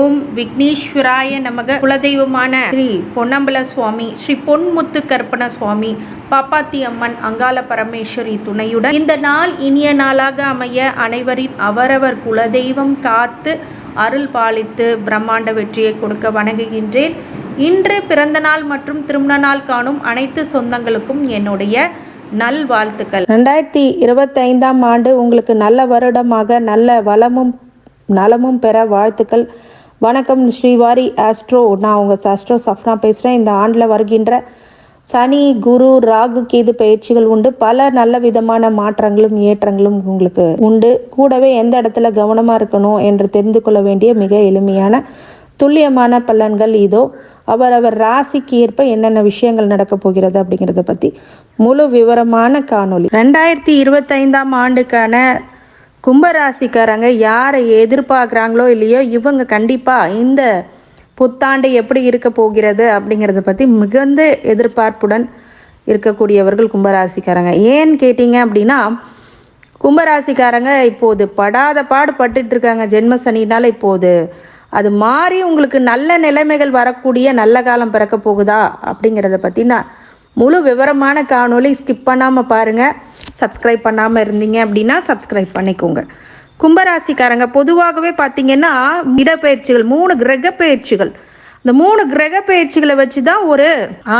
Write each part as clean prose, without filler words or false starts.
ஓம் விக்னேஸ்வராய நமக. குலதெய்வமான ஸ்ரீ பொன்னம்பல சுவாமி, ஸ்ரீ பொன்முத்து கற்பன சுவாமி, பாப்பாத்தி அம்மன், அங்காள பரமேஸ்வரி துணையுடன் இந்த நாள் இனிய நாளாக அமைய அனைவரின் அவரவர் குலதெய்வம் காத்து அருள் பாலித்து பிரம்மாண்ட வெற்றியை கொடுக்க வணங்குகின்றேன். இன்று பிறந்த நாள் மற்றும் திருமண நாள் காணும் அனைத்து சொந்தங்களுக்கும் என்னுடைய நல்வாழ்த்துக்கள். 2025ஆம் ஆண்டு உங்களுக்கு நல்ல வருடமாக நல்ல வளமும் நலமும் பெற வாழ்த்துக்கள். வணக்கம், ஸ்ரீவாரி ஆஸ்ட்ரோ. நான் உங்கள் ஆஸ்ட்ரோ சஃப்னா பேசுகிறேன். இந்த ஆண்டில் வருகின்ற சனி, குரு, ராகு, கேது பயிற்சிகள் உண்டு. பல நல்ல விதமான மாற்றங்களும் ஏற்றங்களும் உங்களுக்கு உண்டு. கூடவே எந்த இடத்துல கவனமாக இருக்கணும் என்று தெரிந்து கொள்ள வேண்டிய மிக எளிமையான துல்லியமான பலன்கள் இதோ. அவரவர் ராசிக்கு ஏற்ப என்னென்ன விஷயங்கள் நடக்கப் போகிறது அப்படிங்கிறத பற்றி முழு விவரமான காணொளி. 2025ஆம் ஆண்டுக்கான கும்பராசிக்காரங்க யாரை எதிர்பார்க்குறாங்களோ இல்லையோ, இவங்க கண்டிப்பாக இந்த புத்தாண்டு எப்படி இருக்க போகிறது அப்படிங்கிறத பற்றி மிகுந்த எதிர்பார்ப்புடன் இருக்கக்கூடியவர்கள் கும்பராசிக்காரங்க. ஏன்னு கேட்டிங்க அப்படின்னா, கும்பராசிக்காரங்க இப்போது படாத பாடு பட்டுட்டு இருக்காங்க ஜென்ம சனினால். இப்போது அது மாறி உங்களுக்கு நல்ல நிலைமைகள் வரக்கூடிய நல்ல காலம் பிறக்க போகுதா அப்படிங்கிறத பற்றி நான் முழு விவரமான காணொளி ஸ்கிப் பண்ணாமல் பாருங்கள். சப்ஸ்கிரைப் பண்ணாமல் இருந்தீங்க அப்படின்னா சப்ஸ்கிரைப் பண்ணிக்கோங்க. கும்பராசிக்காரங்க பொதுவாகவே பார்த்திங்கன்னா இடப்பெயர்ச்சிகள், 3 கிரக பயிற்சிகள், இந்த 3 கிரக பயிற்சிகளை வச்சு தான் ஒரு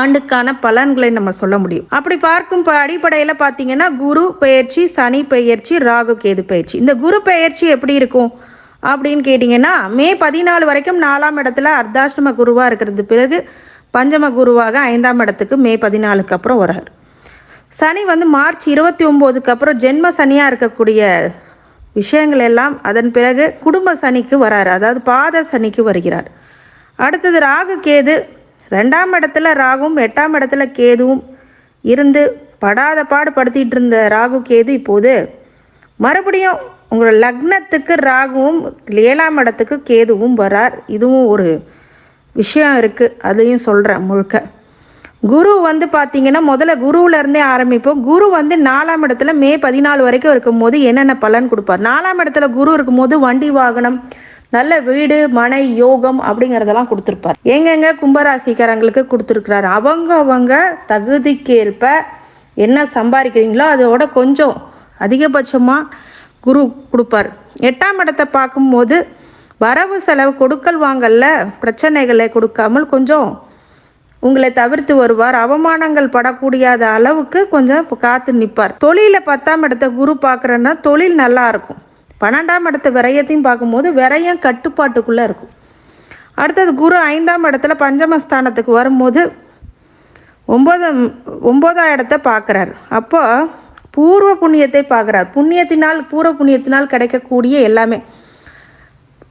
ஆண்டுக்கான பலன்களை நம்ம சொல்ல முடியும். அப்படி பார்க்கும் அடிப்படையில் பார்த்திங்கன்னா குரு பெயர்ச்சி, சனி பெயர்ச்சி, ராகு கேது பயிற்சி. இந்த குரு பெயர்ச்சி எப்படி இருக்கும் அப்படின்னு கேட்டிங்கன்னா, மே 14 வரைக்கும் 4ஆம் இடத்துல அர்த்தாஷ்டம குருவாக இருக்கிறது. பிறகு பஞ்சம குருவாக 5ஆம் இடத்துக்கு மே 14க்கு அப்புறம் வர்றார். சனி மார்ச் 29க்கு அப்புறம் ஜென்ம சனியாக இருக்கக்கூடிய விஷயங்கள் எல்லாம் அதன் பிறகு குடும்ப சனிக்கு வராரு, அதாவது பாத சனிக்கு வருகிறார். அடுத்தது ராகு கேது, 2ஆம் இடத்துல ராகுவும் 8ஆம் இடத்துல கேதுவும் இருந்து படாத பாடு படுத்திகிட்டு இருந்த ராகு கேது இப்போது மறுபடியும் உங்களோட லக்னத்துக்கு ராகுவும் 7ஆம் இடத்துக்கு கேதுவும் வரார். இதுவும் ஒரு விஷயம் இருக்குது, அதையும் சொல்கிறேன் முழுக்க. குரு பார்த்திங்கன்னா முதல்ல குருவிலேருந்தே ஆரம்பிப்போம். குரு 4ஆம் இடத்துல மே 14 வரைக்கும் இருக்கும்போது என்னென்ன பலன் கொடுப்பார். 4ஆம் இடத்துல குரு இருக்கும்போது வண்டி வாகனம், நல்ல வீடு மனை யோகம் அப்படிங்கிறதெல்லாம் கொடுத்துருப்பார். எங்கெங்க கும்பராசிக்காரங்களுக்கு கொடுத்துருக்குறாரு. அவங்க தகுதிக்கேற்ப என்ன சம்பாதிக்கிறீங்களோ அதோட கொஞ்சம் அதிகபட்சமாக குரு கொடுப்பார். 8ஆம் இடத்தை பார்க்கும்போது வரவு செலவு கொடுக்கல் வாங்கல பிரச்சனைகளை கொடுக்காமல் கொஞ்சம் உங்களை தவிர்த்து வருவார். அவமானங்கள் படக்கூடியாத அளவுக்கு கொஞ்சம் காத்து நிற்பார். தொழில 10ஆம் இடத்தை குரு பார்க்குறேன்னா தொழில் நல்லா இருக்கும். 12ஆம் இடத்த விரயத்தையும் பார்க்கும்போது விரயம் கட்டுப்பாட்டுக்குள்ளே இருக்கும். அடுத்தது குரு 5ஆம் இடத்துல பஞ்சமஸ்தானத்துக்கு வரும்போது 9ஆம் இடத்தை பார்க்குறார். அப்போ பூர்வ புண்ணியத்தை பார்க்குறார். பூர்வ புண்ணியத்தினால் கிடைக்கக்கூடிய எல்லாமே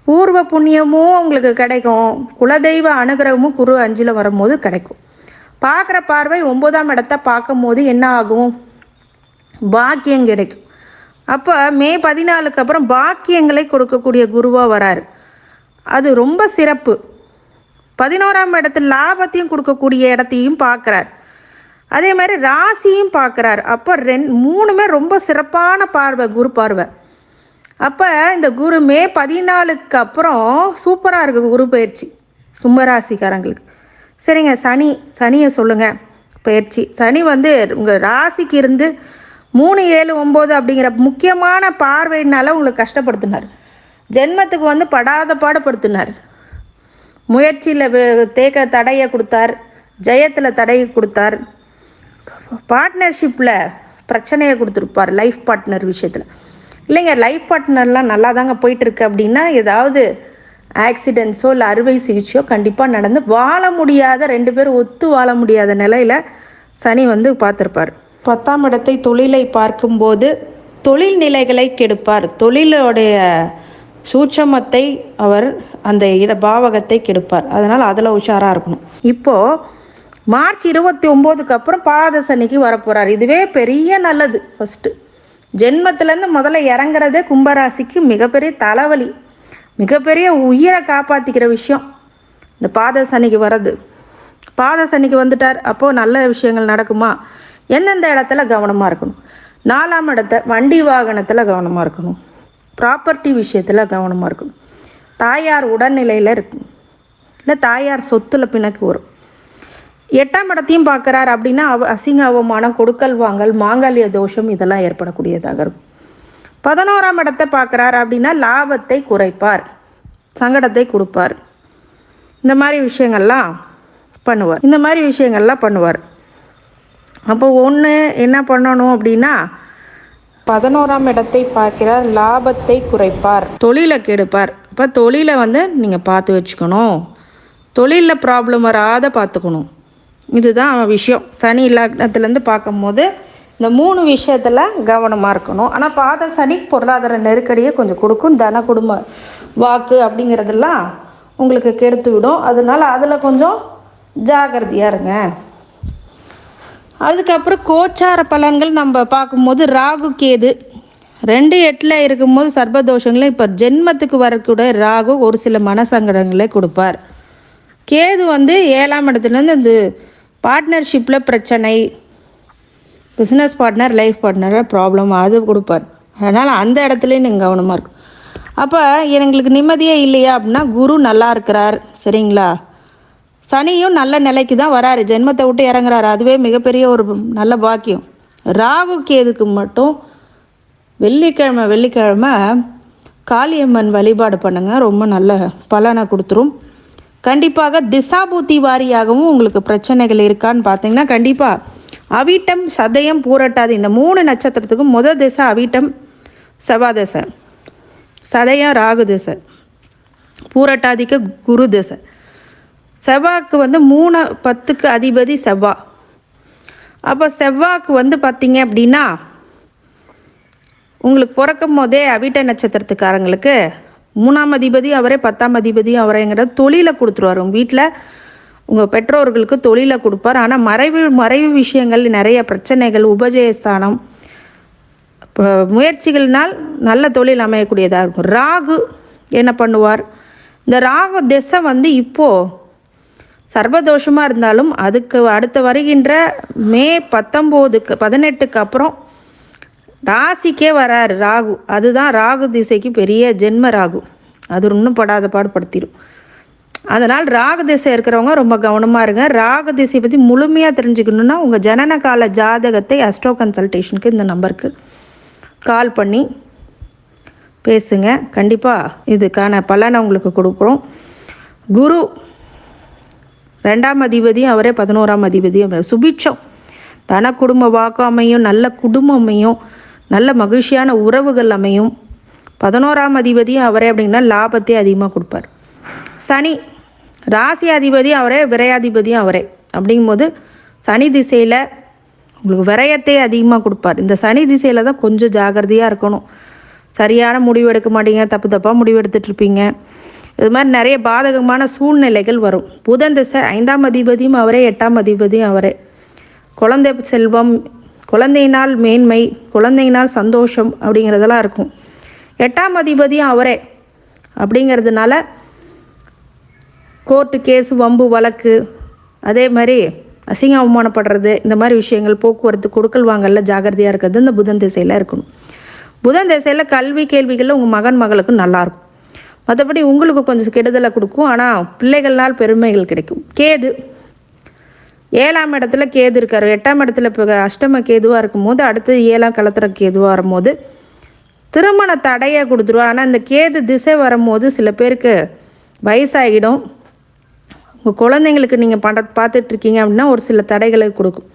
பூர்வ புண்ணியமும் உங்களுக்கு கிடைக்கும். குலதெய்வ அனுகிரகமும் குரு 5ல் வரும்போது கிடைக்கும். பார்க்குற பார்வை 9ஆம் இடத்தை பார்க்கும் போது என்ன ஆகும், பாக்கியம் கிடைக்கும். அப்போ மே 14க்கு அப்புறம் பாக்கியங்களை கொடுக்கக்கூடிய குருவாக வராரு. அது ரொம்ப சிறப்பு. 11ஆம் இடத்துல லாபத்தையும் கொடுக்கக்கூடிய இடத்தையும் பார்க்குறார். அதே மாதிரி ராசியும் பார்க்குறார். அப்போ 3மே ரொம்ப சிறப்பான பார்வை, குரு பார்வை. அப்போ இந்த குரு மே 14க்கு அப்புறம் சூப்பராக இருக்குது குரு பயிற்சி கும்பராசிக்காரங்களுக்கு. சரிங்க, சனியை சொல்லுங்கள். பயிற்சி சனி உங்கள் ராசிக்கு இருந்து 3, 7, 9 அப்படிங்கிற முக்கியமான பார்வையினால உங்களுக்கு கஷ்டப்படுத்தினார். ஜென்மத்துக்கு படாத பாடுபடுத்தினார். முயற்சியில் தடையை கொடுத்தார், ஜெயத்தில் தடையை கொடுத்தார், பார்ட்னர்ஷிப்பில் பிரச்சனையை கொடுத்துருப்பார். லைஃப் பார்ட்னர் விஷயத்தில் இல்லைங்க, லைஃப் பார்ட்னர்லாம் நல்லா தாங்க போயிட்டுருக்கு அப்படின்னா ஏதாவது ஆக்சிடென்ட்ஸோ இல்லை அறுவை சிகிச்சையோ கண்டிப்பாக நடந்து வாழ முடியாத 2 பேர் ஒத்து வாழ முடியாத நிலையில் சனி பார்த்துருப்பார். 10ஆம் இடத்தை தொழிலை பார்க்கும்போது தொழில் நிலைகளை கெடுப்பார். தொழிலுடைய சூட்சமத்தை அவர் அந்த பாவகத்தை கெடுப்பார். அதனால் அதில் உஷாராக இருக்கணும். இப்போது மார்ச் 29க்கு அப்புறம் பாத சனிக்கு வரப்போகிறார். இதுவே பெரிய நல்லது. ஃபஸ்ட்டு ஜென்மத்திலேருந்து முதல்ல இறங்குறதே கும்பராசிக்கு மிகப்பெரிய தலைவலி, மிகப்பெரிய உயிரை காப்பாற்றிக்கிற விஷயம் இந்த பாத சனிக்கு வர்றது. பாத சனிக்கு வந்துட்டார். அப்போது நல்ல விஷயங்கள் நடக்குமா? எந்தெந்த இடத்துல கவனமாக இருக்கணும்? 4ஆம் இடத்த வண்டி வாகனத்தில் கவனமாக இருக்கணும். ப்ராப்பர்ட்டி விஷயத்தில் கவனமாக இருக்கணும். தாயார் உடல்நிலையில் இருக்கு, இல்லை தாயார் சொத்துல பிணக்கு வரும். 8ஆம் இடத்தையும் பார்க்குறார் அப்படின்னா அசிங்க அவமானம், கொடுக்கல் வாங்கல், மாங்கல்ய தோஷம் இதெல்லாம் ஏற்படக்கூடியதாக இருக்கும். 11ஆம் இடத்தை பார்க்குறார் அப்படின்னா லாபத்தை குறைப்பார், சங்கடத்தை கொடுப்பார், இந்த மாதிரி விஷயங்கள்லாம் பண்ணுவார். அப்போ ஒன்று என்ன பண்ணணும் அப்படின்னா 11ஆம் இடத்தை பார்க்கிறார், லாபத்தை குறைப்பார், தொழிலை கெடுப்பார். இப்போ தொழிலை நீங்கள் பார்த்து வச்சுக்கணும், தொழிலில் ப்ராப்ளம் வராத பார்த்துக்கணும். இதுதான் விஷயம். சனி லக்னத்துலேருந்து பார்க்கும்போது இந்த 3 விஷயத்தில் கவனமாக இருக்கணும். ஆனால் பாத சனி பொருளாதார நெருக்கடியை கொஞ்சம் கொடுக்கும், தன குடும்ப வாக்கு அப்படிங்கிறதெல்லாம் உங்களுக்கு கெடுத்து விடும். அதனால் அதில் கொஞ்சம் ஜாகிரதையாக இருங்க. அதுக்கப்புறம் கோச்சார பலன்கள் நம்ம பார்க்கும்போது ராகு கேது 2-8 இருக்கும்போது சர்பதோஷங்களை, இப்போ ஜென்மத்துக்கு வரக்கூடிய ராகு ஒரு சில மனசங்கடங்களை கொடுப்பார். கேது 7ஆம் இடத்துலேருந்து இந்த பார்ட்னர்ஷிப்பில் பிரச்சனை, பிஸ்னஸ் பார்ட்னர், லைஃப் பார்ட்னரில் ப்ராப்ளம் அது கொடுப்பார். அதனால் அந்த இடத்துலையும் நீங்கள் கவனமாக இருக்கும். அப்போ எங்களுக்கு நிம்மதியே இல்லையா அப்படின்னா குரு நல்லா இருக்கிறார், சரிங்களா? சனியும் நல்ல நிலைக்கு தான் வராரு, ஜென்மத்தை விட்டு இறங்குறாரு, அதுவே மிகப்பெரிய ஒரு நல்ல பாக்கியம். ராகு கேதுக்கு மட்டும் வெள்ளிக்கிழமை காளியம்மன் வழிபாடு பண்ணுங்கள், ரொம்ப நல்ல பலனை கொடுத்துரும். கண்டிப்பாக திசாபூத்தி வாரியாகவும் உங்களுக்கு பிரச்சனைகள் இருக்கான்னு பார்த்தீங்கன்னா கண்டிப்பாக அவிட்டம், சதயம், பூரட்டாதி இந்த 3 நட்சத்திரத்துக்கும் திசை அவிட்டம் செவ்வாய் திசை, சதயம் ராகு திசை, பூரட்டாதிக்கு குரு திசை. செவ்வாய்க்கு 3-10க்கு அதிபதி செவ்வாய். அப்போ செவ்வாய்க்கு பார்த்தீங்க அப்படின்னா உங்களுக்கு பிறக்கும் போதே அவிட்ட நட்சத்திரத்துக்காரங்களுக்கு 3ஆம் அதிபதி அவரே, 10ஆம் அதிபதி அவரைங்கிற தொழிலை கொடுத்துருவார். உங்கள் வீட்டில் உங்கள் பெற்றோர்களுக்கு தொழிலை கொடுப்பார். ஆனால் மறைவு விஷயங்கள் நிறைய பிரச்சனைகள், உபஜயஸ்தானம், முயற்சிகள்னால் நல்ல தொழில் அமையக்கூடியதாக இருக்கும். ராகு என்ன பண்ணுவார்? இந்த ராகு திசை இப்போது சர்வதோஷமாக இருந்தாலும் அதுக்கு அடுத்த வருகின்ற மே 18க்கு அப்புறம் ராசிக்கே வராரு ராகு. அதுதான் ராகு திசைக்கு பெரிய ஜென்ம ராகு, அது இன்னும் படாத பாடுபடுத்திடும். அதனால் ராகு திசை இருக்கிறவங்க ரொம்ப கவனமாக இருங்க. ராகு திசையை பற்றி முழுமையாக தெரிஞ்சுக்கணுன்னா உங்கள் ஜனன கால ஜாதகத்தை அஸ்ட்ரோ கன்சல்டேஷனுக்கு இந்த நம்பருக்கு கால் பண்ணி பேசுங்க. கண்டிப்பாக இதுக்கான பலனை உங்களுக்கு கொடுக்குறோம். குரு 2ஆம் அதிபதியும் அவரே, 11ஆம் அதிபதியும் சுபிட்சம், தன குடும்ப வாக்கு அமையும், நல்ல குடும்பம் அமையும், நல்ல மகிழ்ச்சியான உறவுகள் அமையும். 11ஆம் அதிபதியும் அவரே அப்படின்னா லாபத்தை அதிகமாக கொடுப்பார். சனி ராசி அதிபதியும் அவரே, விரையாதிபதியும் அவரே. அப்படிங்கும்போது சனி திசையில் உங்களுக்கு விரயத்தை அதிகமாக கொடுப்பார். இந்த சனி திசையில் தான் கொஞ்சம் ஜாகிரதையாக இருக்கணும். சரியான முடிவு எடுக்க மாட்டீங்க, தப்பாக முடிவு எடுத்துகிட்ருப்பீங்க. இது மாதிரி நிறைய பாதகமான சூழ்நிலைகள் வரும். புதன் திசை 5ஆம் அதிபதியும் அவரே, 8ஆம் அதிபதியும் அவரே. குழந்தை செல்வம், குழந்தையினால் மேன்மை, குழந்தையினால் சந்தோஷம் அப்படிங்கிறதெல்லாம் இருக்கும். 8ஆம் அதிபதியும் அவரே அப்படிங்கிறதுனால கோர்ட்டு கேஸு, வம்பு வழக்கு, அதே மாதிரி அசிங்க அவமானப்படுறது, இந்த மாதிரி விஷயங்கள், போக்குவரத்து, கொடுக்கல் வாங்கல ஜாகிரதையாக இருக்கிறது இந்த புதன் திசையில் இருக்கணும். புதன் திசையில் கல்வி கேள்விகளில் உங்கள் மகளுக்கு நல்லாயிருக்கும். மற்றபடி உங்களுக்கு கொஞ்சம் கெடுதலை கொடுக்கும், ஆனால் பிள்ளைகள்னால் பெருமைகள் கிடைக்கும். கேது 7ஆம் இடத்துல கேது இருக்கார். 8ஆம் இடத்துல இப்போ அஷ்டம கேதுவாக இருக்கும்போது அடுத்தது 7ஆம் களத்திர கேதுவாக வரும்போது திருமண தடையை கொடுத்துருவா. ஆனால் இந்த கேது திசை வரும்போது சில பேருக்கு வயசாகிடும். உங்கள் குழந்தைங்களுக்கு நீங்கள் பார்த்துட்ருக்கீங்க அப்படின்னா ஒரு சில தடைகளை கொடுக்கும்.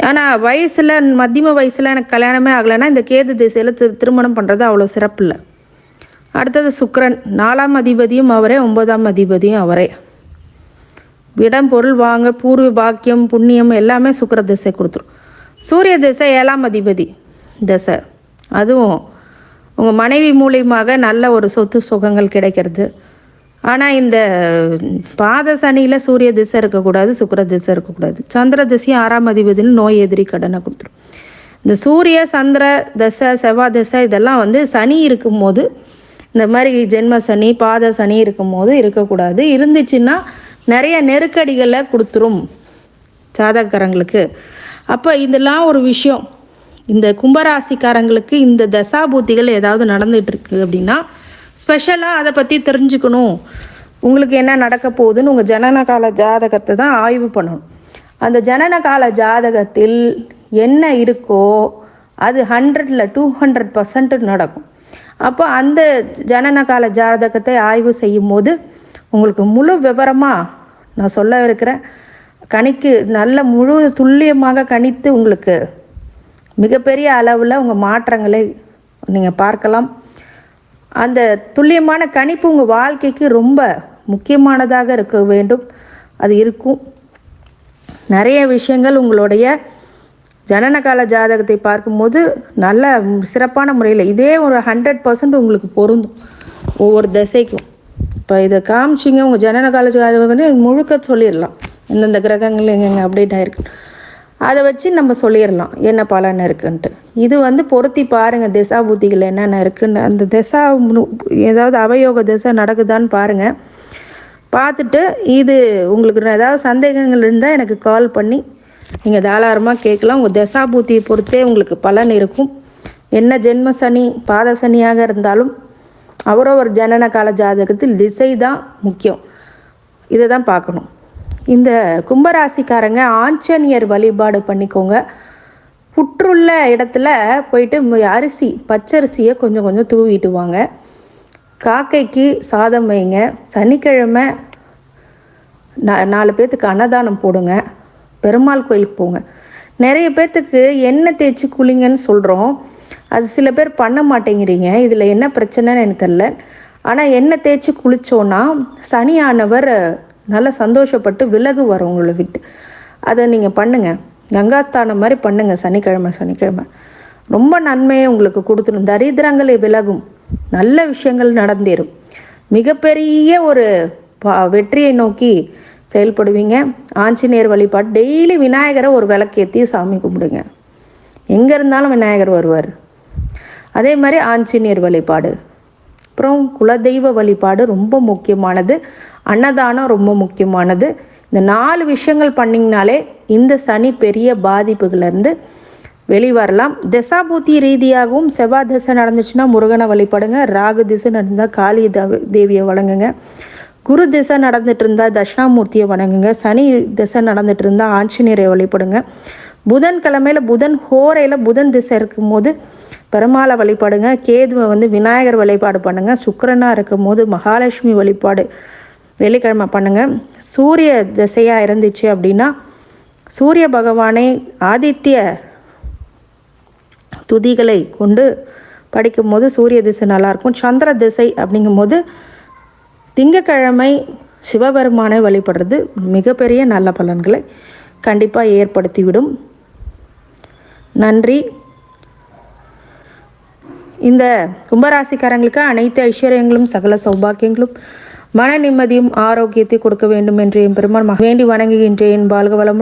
ஆனால் மத்தியம வயசில் எனக்கு கல்யாணமே ஆகலைன்னா இந்த கேது திசையில் திருமணம் பண்ணுறது அவ்வளோ சிறப்பு இல்லை. அடுத்தது சுக்கிரன் 4ஆம் அதிபதியும் அவரே, 9ஆம் அதிபதியும் அவரே. இடம், பொருள் வாங்க, பூர்வ பாக்கியம், புண்ணியம் எல்லாமே சுக்கிர திசை கொடுத்துரும். சூரிய திசை 7ஆம் அதிபதி திசை, அதுவும் உங்கள் மனைவி மூலியமாக நல்ல ஒரு சொத்து சுகங்கள் கிடைக்கிறது. ஆனால் இந்த பாத சனியில் சூரிய திசை இருக்கக்கூடாது, சுக்கிர திசை இருக்கக்கூடாது. சந்திர திசையும் 6ஆம் அதிபதினு நோய் எதிரி கடனை கொடுத்துரும். இந்த சூரிய சந்திர தசை, செவ்வாய் திசை இதெல்லாம் சனி இருக்கும்போது, இந்த மாதிரி ஜென்ம சனி, பாத சனி இருக்கும்போது இருக்கக்கூடாது. இருந்துச்சுன்னா நிறைய நெருக்கடிகளை கொடுத்துரும் ஜாதகக்காரங்களுக்கு. அப்போ இதெல்லாம் ஒரு விஷயம். இந்த கும்பராசிக்காரங்களுக்கு இந்த தசாபூத்திகள் ஏதாவது நடந்துகிட்ருக்கு அப்படின்னா ஸ்பெஷலாக அதை பற்றி தெரிஞ்சுக்கணும், உங்களுக்கு என்ன நடக்க போகுதுன்னு உங்கள் ஜனனகால ஜாதகத்தை தான் ஆய்வு பண்ணணும். அந்த ஜனனகால ஜாதகத்தில் என்ன இருக்கோ அது 100ல் 200% நடக்கும். அப்போ அந்த ஜனனகால ஜாதகத்தை ஆய்வு செய்யும் போது உங்களுக்கு முழு விவரமாக நான் சொல்ல இருக்கிறேன். நல்ல முழு துல்லியமாக கணித்து உங்களுக்கு மிகப்பெரிய அளவில் உங்கள் மாற்றங்களை நீங்கள் பார்க்கலாம். அந்த துல்லியமான கணிப்பு உங்கள் வாழ்க்கைக்கு ரொம்ப முக்கியமானதாக இருக்க வேண்டும். அது இருக்கும். நிறைய விஷயங்கள் உங்களுடைய ஜனனகால ஜாதகத்தை பார்க்கும்போது நல்ல சிறப்பான முறையில் இதே ஒரு 100% உங்களுக்கு பொருந்தும் ஒவ்வொரு திசைக்கும். இப்போ இதை காமிச்சிங்க உங்கள் ஜனனகால ஜாதகம் முழுக்க சொல்லிடலாம், எந்தெந்த கிரகங்கள் எங்கெங்கே அப்டேட் ஆகிருக்கு அதை வச்சு நம்ம சொல்லிடலாம் என்ன பலன் இருக்குன்ட்டு. இது பொருத்தி பாருங்கள் திசா புத்திகள் என்னென்ன இருக்குன்னு. அந்த திசா ஏதாவது அவயோக திசை நடக்குதான்னு பாருங்கள். பார்த்துட்டு இது உங்களுக்கு ஏதாவது சந்தேகங்கள் இருந்தால் எனக்கு கால் பண்ணி நீங்கள் தாராளமாக கேட்கலாம். உங்கள் திசா புத்தியை பொறுத்தே உங்களுக்கு பலன் இருக்கும். என்ன ஜென்ம சனி பாத சனியாக இருந்தாலும் அவரவர் ஜனன கால ஜாதகத்தில் திசை தான் முக்கியம். இதை தான் பார்க்கணும். இந்த கும்பராசிக்காரங்க ஆஞ்சநேயர் வழிபாடு பண்ணிக்கோங்க. புற்றுள்ள இடத்துல போயிட்டு அரிசி பச்சரிசியை கொஞ்சம் கொஞ்சம் தூவிட்டு வாங்க. காக்கைக்கு சாதம் வைங்க. சனிக்கிழமை 4 பேர்த்துக்கு அன்னதானம் போடுங்க. பெருமாள் கோயிலுக்கு போங்க. நிறைய பேர்த்துக்கு எண்ணெய் தேய்ச்சி குளிங்கன்னு சொல்கிறோம். அது சில பேர் பண்ண மாட்டேங்கிறீங்க. இதில் என்ன பிரச்சனைன்னு எனக்கு தெரில. ஆனால் எண்ணெய் தேய்ச்சி குளித்தோன்னா சனியானவர் நல்லா சந்தோஷப்பட்டு விலகு வரும் உங்களை விட்டு. அதை நீங்கள் பண்ணுங்கள். கங்காஸ்தானம் மாதிரி பண்ணுங்கள். சனிக்கிழமை ரொம்ப நன்மையை உங்களுக்கு கொடுத்துடும். தரித்திரங்களை விலகும். நல்ல விஷயங்கள் நடந்தேறும். மிகப்பெரிய ஒரு வெற்றியை நோக்கி செயல்படுவீங்க. ஆஞ்சநேயர் வழிபாடு டெய்லி விநாயகரை ஒரு விளக்கேற்றி சாமி கும்பிடுங்க. எங்கே இருந்தாலும் விநாயகர் வருவார். அதே மாதிரி ஆஞ்சநேயர் வழிபாடு, அப்புறம் குலதெய்வ வழிபாடு ரொம்ப முக்கியமானது. அன்னதானம் ரொம்ப முக்கியமானது. இந்த 4 விஷயங்கள் பண்ணிங்கனாலே இந்த சனி பெரிய பாதிப்புகள்லேருந்து வெளிவரலாம். தசாபூத்தி ரீதியாகவும் செவ்வாய் திசை நடந்துச்சுன்னா முருகனை வழிபடுங்க. ராகு திசை நடந்தால் காளி தேவியை வணங்குங்க. குரு திசை நடந்துட்டு இருந்தால் தட்சிணாமூர்த்தியை வணங்குங்க. சனி திசை நடந்துட்டு இருந்தால் ஆஞ்சநேயரை வழிபடுங்க. புதன்கிழமையில் புதன் ஹோரையில் புதன் திசை இருக்கும்போது பெருமாளை வழிபாடுங்க. கேதுவை விநாயகர் வழிபாடு பண்ணுங்கள். சுக்கிரனாக இருக்கும் போது மகாலட்சுமி வழிபாடு வெள்ளிக்கிழமை பண்ணுங்கள். சூரிய திசையாக இருந்துச்சு அப்படின்னா சூரிய பகவானை ஆதித்ய துதிகளை கொண்டு படிக்கும்போது சூரிய திசை நல்லாயிருக்கும். சந்திர திசை அப்படிங்கும்போது திங்கக்கிழமை சிவபெருமானை வழிபடுறது மிகப்பெரிய நல்ல பலன்களை கண்டிப்பாக ஏற்படுத்திவிடும். நன்றி. இந்த கும்பராசிக்காரங்களுக்கு அனைத்து ஐஸ்வர்யங்களும் சகல சௌபாக்கியங்களும் மன நிம்மதியும் ஆரோக்கியத்தை கொடுக்க வேண்டும் என்று என் பெருமான் வேண்டி வணங்குகின்றேன். வாழ்க வளமுடன்.